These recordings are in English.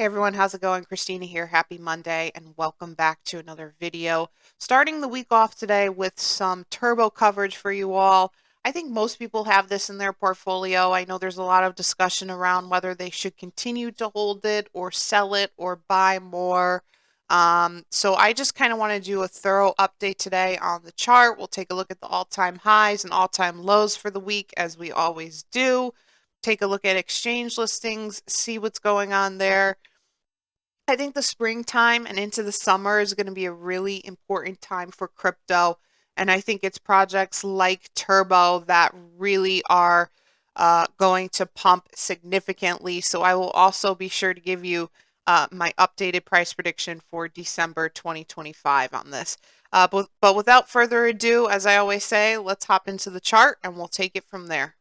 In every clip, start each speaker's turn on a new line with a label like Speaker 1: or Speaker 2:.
Speaker 1: Hey everyone, how's it going? Christina here. Happy Monday and welcome back to another video. Starting the week off today with some turbo coverage for you all. I think most people have this in their portfolio. I know there's a lot of discussion around whether they should continue to hold it or sell it or buy more. So I just kind of want to do a thorough update today on the chart. We'll take a look at the all-time highs and all-time lows for the week as we always do. Take a look at exchange listings, see what's going on there. I think the springtime and into the summer is going to be a really important time for crypto. And I think it's projects like Turbo that really are going to pump significantly. So I will also be sure to give you my updated price prediction for December 2025 on this. But without further ado, as I always say, let's hop into the chart and we'll take it from there.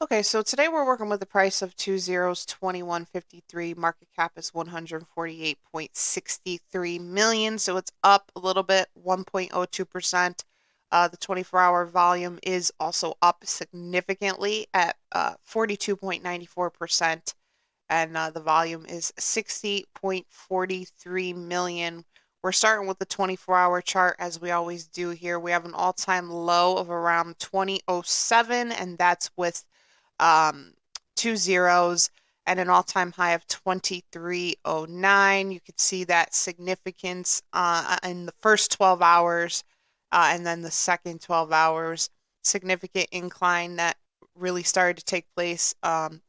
Speaker 1: Okay, so today we're working with the price of 21.53. Market cap is 148.63 million, so it's up a little bit, 1.02%. The 24-hour volume is also up significantly at 42.94%, and the volume is 60.43 million. We're starting with the 24-hour chart as we always do here. We have an all-time low of around 2007, and that's with two zeros and an all-time high of 2309. You could see that significance in the first 12 hours and then the second 12 hours. Significant incline that really started to take place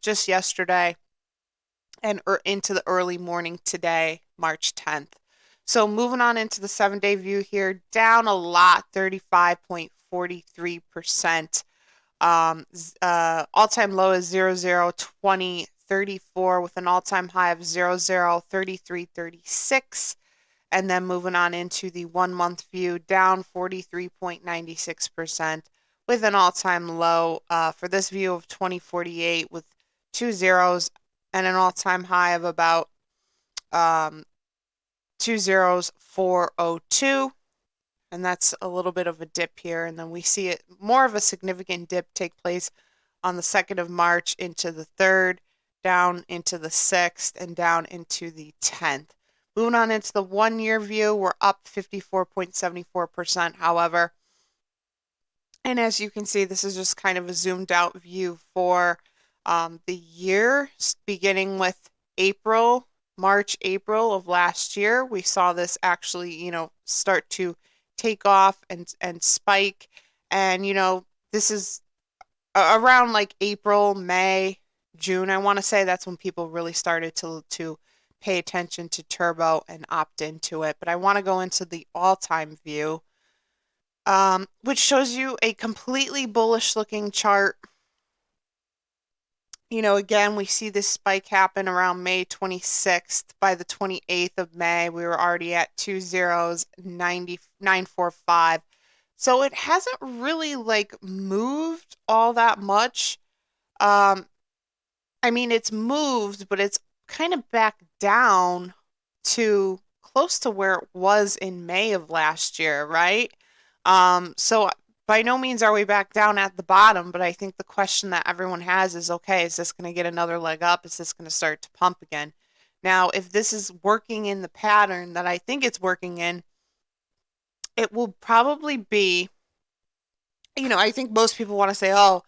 Speaker 1: just yesterday and into the early morning today, March 10th. So moving on into the 7-day view here, down a lot, 35.43%. All-time low is 002034 with an all-time high of 003336. And then moving on into the 1-month view, down 43.96% with an all-time low for this view of 2048 with two zeros and an all-time high of about 20402. And that's a little bit of a dip here. And then we see it more of a significant dip take place on the 2nd of March into the 3rd, down into the 6th, and down into the 10th. Moving on into the 1-year view, we're up 54.74%, however. And as you can see, this is just kind of a zoomed out view for the year, beginning with March, April of last year. We saw this actually, start to take off and spike. And, this is around like April, May, June, I want to say that's when people really started to pay attention to Turbo and opt into it. But I want to go into the all-time view, which shows you a completely bullish looking chart. Again, we see this spike happen around May 26th. By the 28th of May, we were already at 20945. So it hasn't really moved all that much. I mean, it's moved, but it's kind of back down to close to where it was in May of last year, right? So by no means are we back down at the bottom, but I think the question that everyone has is, okay, is this going to get another leg up? Is this going to start to pump again? Now, if this is working in the pattern that I think it's working in, it will probably be, I think most people want to say, oh,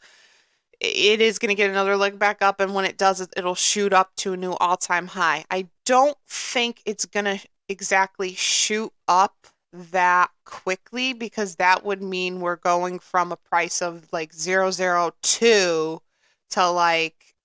Speaker 1: it is going to get another leg back up, and when it does, it'll shoot up to a new all-time high. I don't think it's going to exactly shoot up that quickly, because that would mean we're going from a price of like 002 to like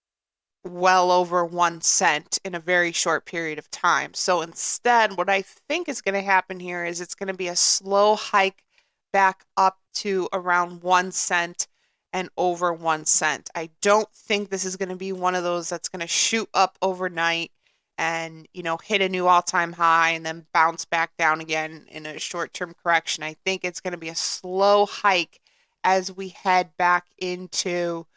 Speaker 1: well over 1 cent in a very short period of time. So instead, what I think is going to happen here is it's going to be a slow hike back up to around 1 cent and over 1 cent. I don't think this is going to be one of those that's going to shoot up overnight and, hit a new all-time high and then bounce back down again in a short-term correction. I think it's going to be a slow hike as we head back into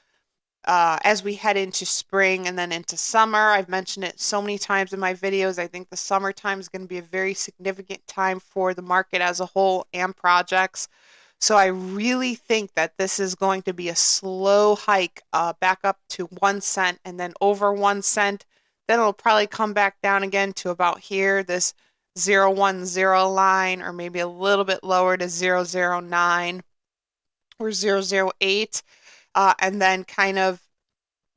Speaker 1: spring and then into summer. I've mentioned it so many times in my videos. I think the summertime is going to be a very significant time for the market as a whole and projects. So I really think that this is going to be a slow hike back up to 1 cent and then over 1 cent. Then it'll probably come back down again to about here, this 010 line, or maybe a little bit lower to 009 or 008, and then kind of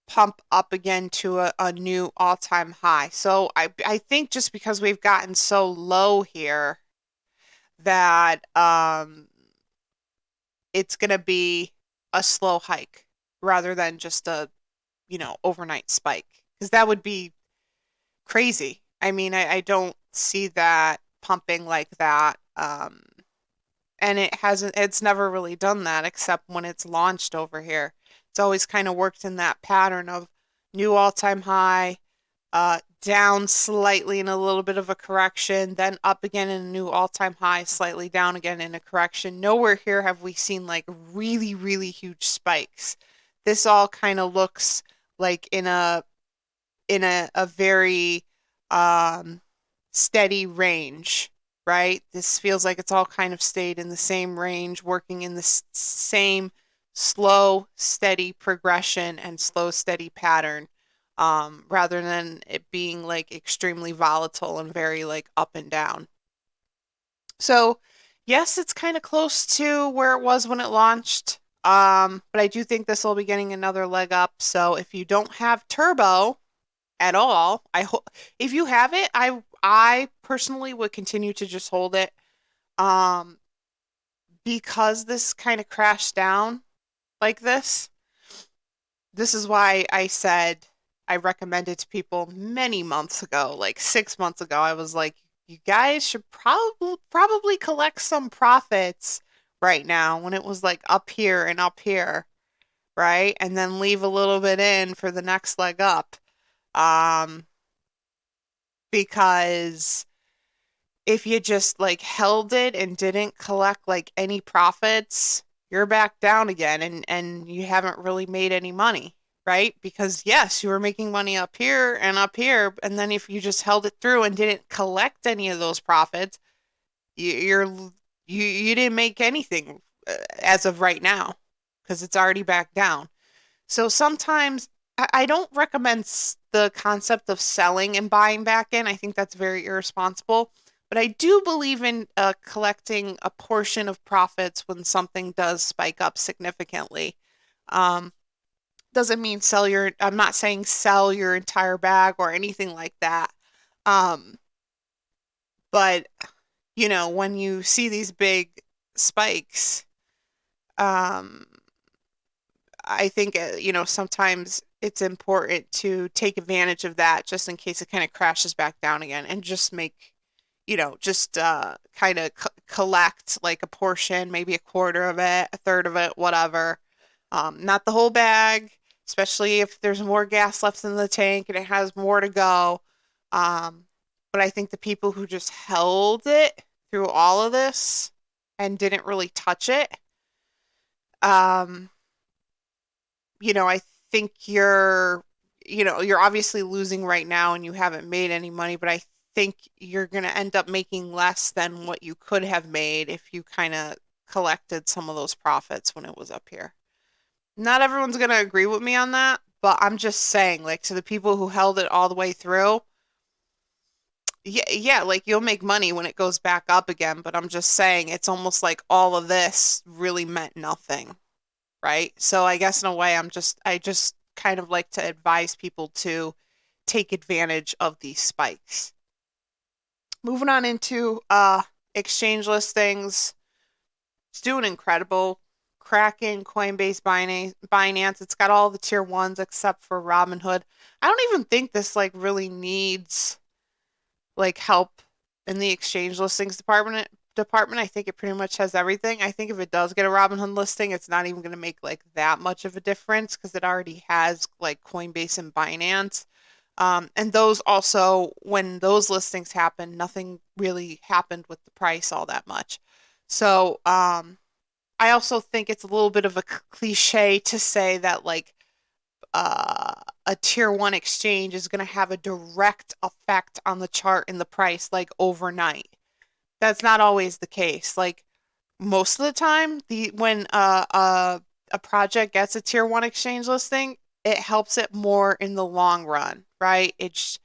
Speaker 1: pump up again to a new all-time high. So I think just because we've gotten so low here that it's going to be a slow hike rather than just a, overnight spike. Because that would be crazy. I mean, I don't see that pumping like that. And it's never really done that except when it's launched over here. It's always kind of worked in that pattern of new all-time high, down slightly in a little bit of a correction, then up again in a new all-time high, slightly down again in a correction. Nowhere here have we seen like really, really huge spikes. This all kind of looks like in a very um, steady range, right? This feels like it's all kind of stayed in the same range, working in the same slow, steady progression and slow, steady pattern, rather than it being like extremely volatile and very like up and down. So, yes, it's kind of close to where it was when it launched. But I do think this will be getting another leg up. So if you don't have turbo, at all. I hope if you have it, I personally would continue to just hold it. Um, because this kind of crashed down like this. This is why I said I recommended to people many months ago, like 6 months ago. I was like, you guys should probably collect some profits right now when it was like up here and up here, right? And then leave a little bit in for the next leg up. Um, because if you just like held it and didn't collect like any profits, you're back down again and you haven't really made any money, right? Because yes, you were making money up here, and then if you just held it through and didn't collect any of those profits, you're you didn't make anything as of right now because it's already back down. So sometimes I don't recommend the concept of selling and buying back in. I think that's very irresponsible. But I do believe in collecting a portion of profits when something does spike up significantly. Um, doesn't mean I'm not saying sell your entire bag or anything like that. Um, but, when you see these big spikes, um, I think, sometimes it's important to take advantage of that just in case it kind of crashes back down again and just make, just kind of collect like a portion, maybe a quarter of it, a third of it, whatever. Not the whole bag, especially if there's more gas left in the tank and it has more to go. Um, but I think the people who just held it through all of this and didn't really touch it, um, I think you're obviously losing right now and you haven't made any money, but I think you're going to end up making less than what you could have made if you kind of collected some of those profits when it was up here. Not everyone's going to agree with me on that, but I'm just saying, like, to the people who held it all the way through, yeah, yeah, like you'll make money when it goes back up again, but I'm just saying it's almost like all of this really meant nothing, right? So I guess in a way, I just kind of like to advise people to take advantage of these spikes. Moving on into exchange listings, it's doing incredible. Kraken, Coinbase, Binance, it's got all the tier ones except for Robinhood. I don't even think this like really needs like help in the exchange listings department. I think it pretty much has everything. I think if it does get a Robinhood listing, it's not even going to make like that much of a difference because it already has like Coinbase and Binance. And those also, when those listings happen, nothing really happened with the price all that much. So, I also think it's a little bit of a cliche to say that like uh, a tier one exchange is going to have a direct effect on the chart and the price like overnight. That's not always the case. Like most of the time, the when a project gets a tier one exchange listing, it helps it more in the long run, right? It's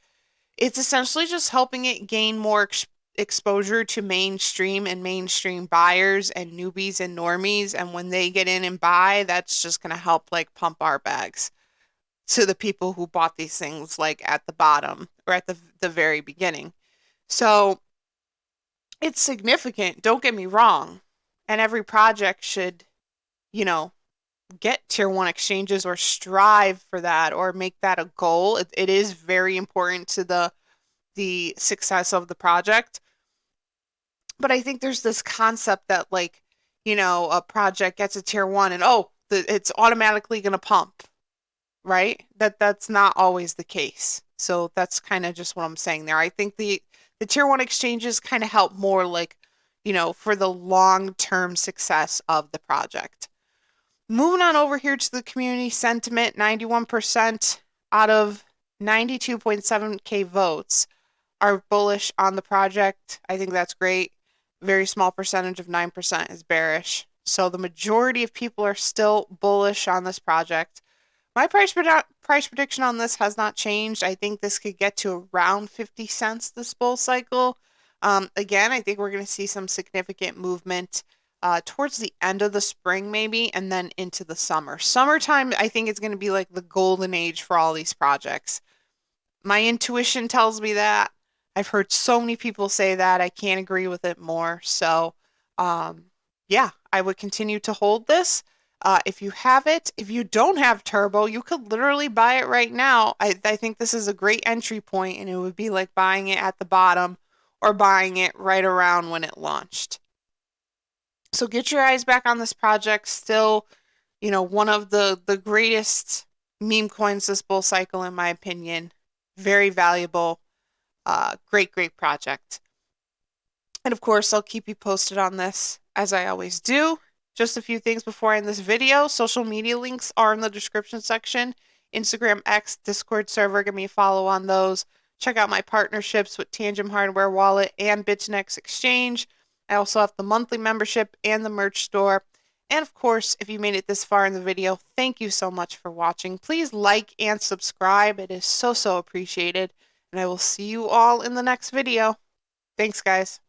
Speaker 1: essentially just helping it gain more exposure to mainstream and mainstream buyers and newbies and normies. And when they get in and buy, that's just going to help like pump our bags to the people who bought these things like at the bottom or at the very beginning. So it's significant, don't get me wrong. And every project should, you know, get tier one exchanges or strive for that or make that a goal. It is very important to the success of the project. But I think there's this concept that like, a project gets a tier one and it's automatically going to pump, right? That's not always the case. So that's kind of just what I'm saying there. I think the tier one exchanges kind of help more like, for the long-term success of the project. Moving on over here to the community sentiment, 91% out of 92.7K votes are bullish on the project. I think that's great. Very small percentage of 9% is bearish. So the majority of people are still bullish on this project. My price prediction on this has not changed. I think this could get to around 50 cents this bull cycle. Again, I think we're going to see some significant movement towards the end of the spring, maybe, and then into the summer. Summertime, I think it's going to be like the golden age for all these projects. My intuition tells me that. I've heard so many people say that. I can't agree with it more. So, yeah, I would continue to hold this. If you have it, if you don't have Turbo, you could literally buy it right now. I think this is a great entry point, and it would be like buying it at the bottom or buying it right around when it launched. So get your eyes back on this project. Still, one of the greatest meme coins this bull cycle, in my opinion. Very valuable. Great project. And of course, I'll keep you posted on this as I always do. Just a few things before I end this video. Social media links are in the description section. Instagram, X, Discord server. Give me a follow on those. Check out my partnerships with Tangent Hardware Wallet and BITUNIX Exchange. I also have the monthly membership and the merch store. And of course, if you made it this far in the video, thank you so much for watching. Please like and subscribe. It is so appreciated. And I will see you all in the next video. Thanks, guys.